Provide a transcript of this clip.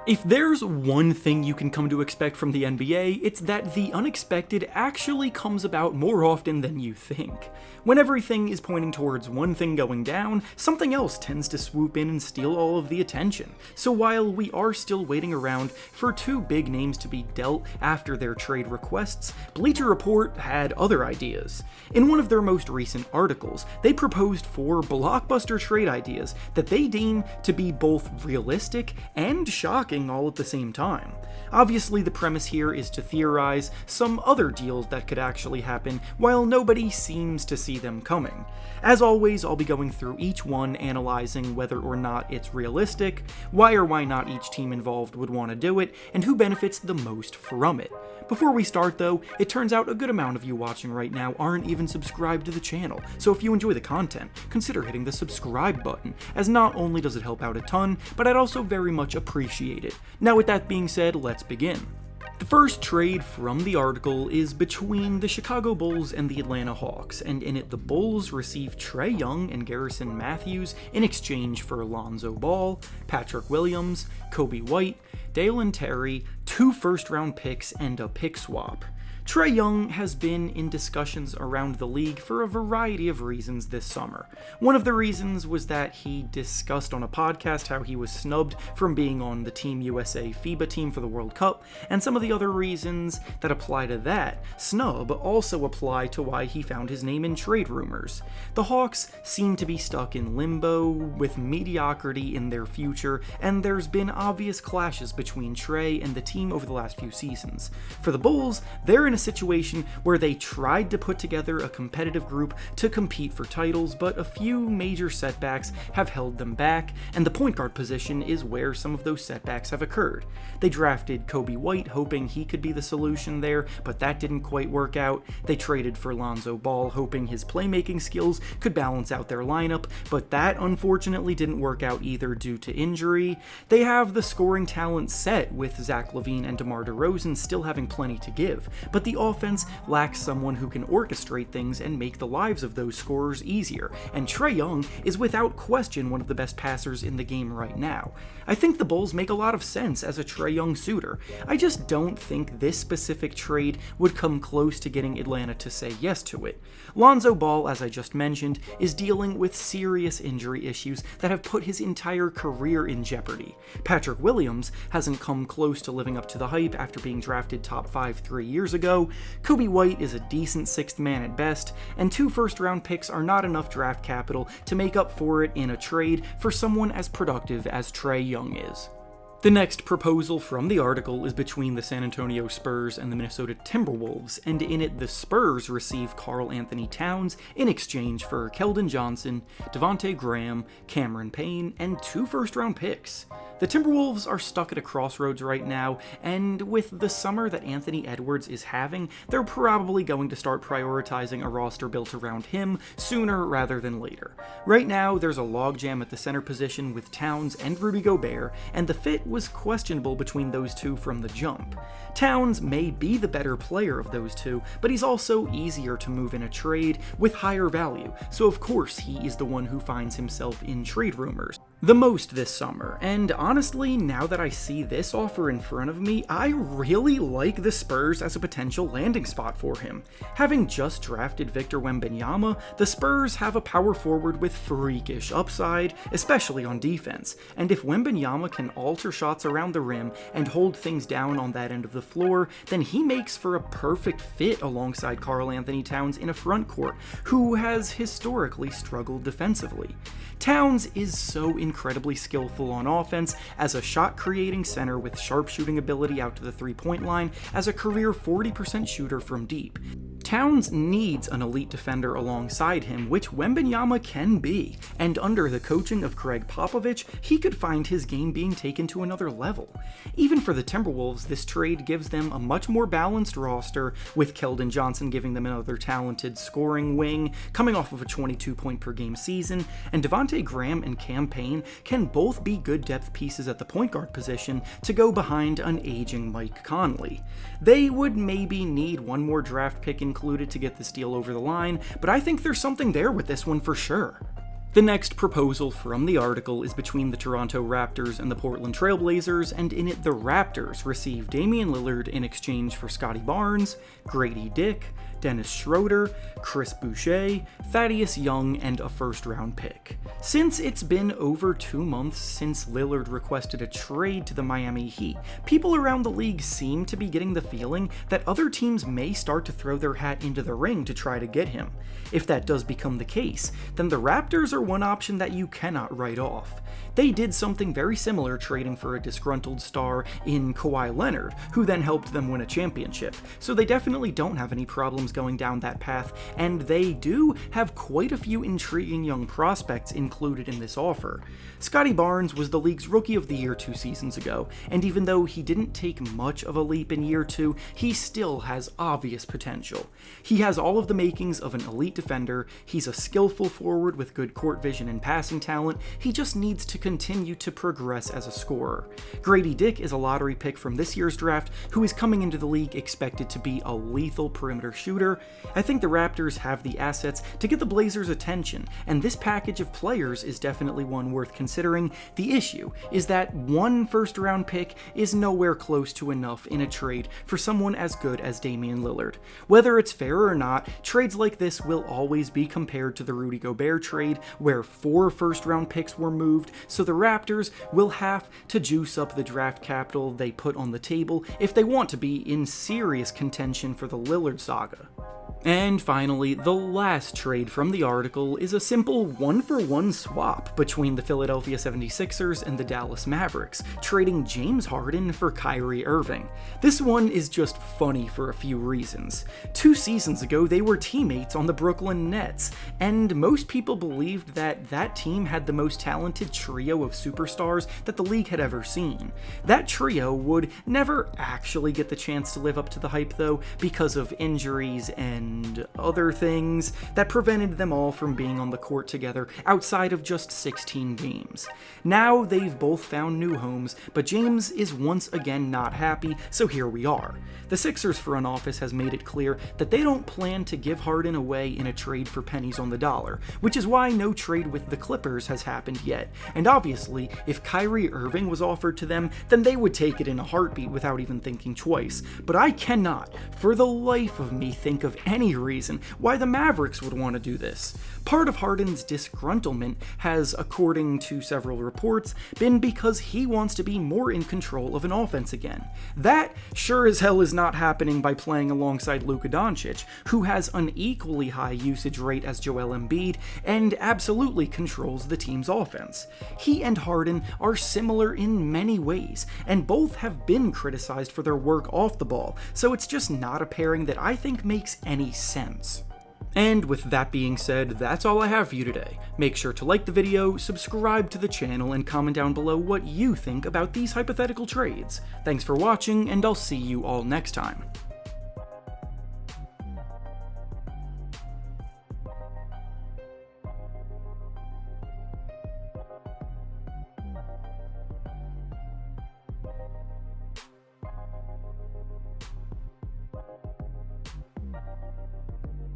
If there's one thing you can come to expect from the NBA, it's that the unexpected actually comes about more often than you think. When everything is pointing towards one thing going down, something else tends to swoop in and steal all of the attention. So while we are still waiting around for two big names to be dealt after their trade requests, Bleacher Report had other ideas. In one of their most recent articles, they proposed 4 blockbuster trade ideas that they deem to be both realistic and shocking all at the same time. Obviously, the premise here is to theorize some other deals that could actually happen while nobody seems to see them coming. As always, I'll be going through each one, analyzing whether or not it's realistic, why or why not each team involved would want to do it, and who benefits the most from it. Before we start though, it turns out a good amount of you watching right now aren't even subscribed to the channel, so if you enjoy the content, consider hitting the subscribe button, as not only does it help out a ton, but I'd also very much appreciate it. Now with that being said, let's begin. The first trade from the article is between the Chicago Bulls and the Atlanta Hawks, and in it the Bulls receive Trae Young and Garrison Matthews in exchange for Lonzo Ball, Patrick Williams, Kobe White, Dalen Terry, 2 first-round picks, and a pick swap. Trae Young has been in discussions around the league for a variety of reasons this summer. One of the reasons was that he discussed on a podcast how he was snubbed from being on the Team USA FIBA team for the World Cup, and some of the other reasons that apply to that snub also apply to why he found his name in trade rumors. The Hawks seem to be stuck in limbo with mediocrity in their future, and there's been obvious clashes between Trae and the team over the last few seasons. For the Bulls, they're in a situation where they tried to put together a competitive group to compete for titles, but a few major setbacks have held them back, and the point guard position is where some of those setbacks have occurred. They drafted Kobe White hoping he could be the solution there, but that didn't quite work out. They traded for Lonzo Ball hoping his playmaking skills could balance out their lineup, but that unfortunately didn't work out either due to injury. They have the scoring talent set with Zach LaVine and DeMar DeRozan still having plenty to give, but the offense lacks someone who can orchestrate things and make the lives of those scorers easier, and Trae Young is without question one of the best passers in the game right now. I think the Bulls make a lot of sense as a Trae Young suitor. I just don't think this specific trade would come close to getting Atlanta to say yes to it. Lonzo Ball, as I just mentioned, is dealing with serious injury issues that have put his entire career in jeopardy. Patrick Williams hasn't come close to living up to the hype after being drafted top 5 3 years ago. Kobe White is a decent 6th man at best, and 2 first-round picks are not enough draft capital to make up for it in a trade for someone as productive as Trae Young is. The next proposal from the article is between the San Antonio Spurs and the Minnesota Timberwolves, and in it the Spurs receive Karl Anthony Towns in exchange for Keldon Johnson, Devontae Graham, Cameron Payne, and 2 first-round picks. The Timberwolves are stuck at a crossroads right now, and with the summer that Anthony Edwards is having, they're probably going to start prioritizing a roster built around him sooner rather than later. Right now, there's a logjam at the center position with Towns and Rudy Gobert, and the fit was questionable between those two from the jump. Towns may be the better player of those two, but he's also easier to move in a trade with higher value, so of course he is the one who finds himself in trade rumors the most this summer, and honestly, now that I see this offer in front of me, I really like the Spurs as a potential landing spot for him. Having just drafted Victor Wembanyama, the Spurs have a power forward with freakish upside, especially on defense, and if Wembanyama can alter shots around the rim and hold things down on that end of the floor, then he makes for a perfect fit alongside Karl Anthony Towns in a front court, who has historically struggled defensively. Towns is so incredibly skillful on offense as a shot-creating center with sharp shooting ability out to the three-point line, as a career 40% shooter from deep. Towns needs an elite defender alongside him, which Wembanyama can be, and under the coaching of Greg Popovich, he could find his game being taken to another level. Even for the Timberwolves, this trade gives them a much more balanced roster, with Keldon Johnson giving them another talented scoring wing, coming off of a 22-point-per-game season, and Devontae Graham and Cam Payne can both be good depth pieces at the point guard position to go behind an aging Mike Conley. They would maybe need one more draft pick included to get this deal over the line, but I think there's something there with this one for sure. The next proposal from the article is between the Toronto Raptors and the Portland Trail Blazers, and in it the Raptors receive Damian Lillard in exchange for Scottie Barnes, Grady Dick, Dennis Schroeder, Chris Boucher, Thaddeus Young, and a first-round pick. Since it's been over 2 months since Lillard requested a trade to the Miami Heat, people around the league seem to be getting the feeling that other teams may start to throw their hat into the ring to try to get him. If that does become the case, then the Raptors are one option that you cannot write off. They did something very similar trading for a disgruntled star in Kawhi Leonard, who then helped them win a championship, so they definitely don't have any problems going down that path, and they do have quite a few intriguing young prospects included in this offer. Scottie Barnes was the league's Rookie of the Year 2 seasons ago, and even though he didn't take much of a leap in year 2, he still has obvious potential. He has all of the makings of an elite defender, he's a skillful forward with good court vision and passing talent, he just needs to continue to progress as a scorer. Grady Dick is a lottery pick from this year's draft who is coming into the league expected to be a lethal perimeter shooter. I think the Raptors have the assets to get the Blazers' attention, and this package of players is definitely one worth considering. The issue is that one first-round pick is nowhere close to enough in a trade for someone as good as Damian Lillard. Whether it's fair or not, trades like this will always be compared to the Rudy Gobert trade, where 4 first-round picks were moved, so the Raptors will have to juice up the draft capital they put on the table if they want to be in serious contention for the Lillard saga. And finally, the last trade from the article is a simple 1-for-1 swap between the Philadelphia 76ers and the Dallas Mavericks, trading James Harden for Kyrie Irving. This one is just funny for a few reasons. 2 seasons ago, they were teammates on the Brooklyn Nets, and most people believed that that team had the most talented trio of superstars that the league had ever seen. That trio would never actually get the chance to live up to the hype though, because of injuries and other things that prevented them all from being on the court together outside of just 16 games. Now they've both found new homes, but James is once again not happy, so here we are. The Sixers front office has made it clear that they don't plan to give Harden away in a trade for pennies on the dollar, which is why no trade with the Clippers has happened yet, and obviously, if Kyrie Irving was offered to them, then they would take it in a heartbeat without even thinking twice. But I cannot, for the life of me, think of any reason why the Mavericks would want to do this. Part of Harden's disgruntlement has, according to several reports, been because he wants to be more in control of an offense again. That sure as hell is not happening by playing alongside Luka Doncic, who has an equally high usage rate as Joel Embiid and absolutely controls the team's offense. He and Harden are similar in many ways, and both have been criticized for their work off the ball, so it's just not a pairing that I think makes any sense. And with that being said, that's all I have for you today. Make sure to like the video, subscribe to the channel, and comment down below what you think about these hypothetical trades. Thanks for watching, and I'll see you all next time.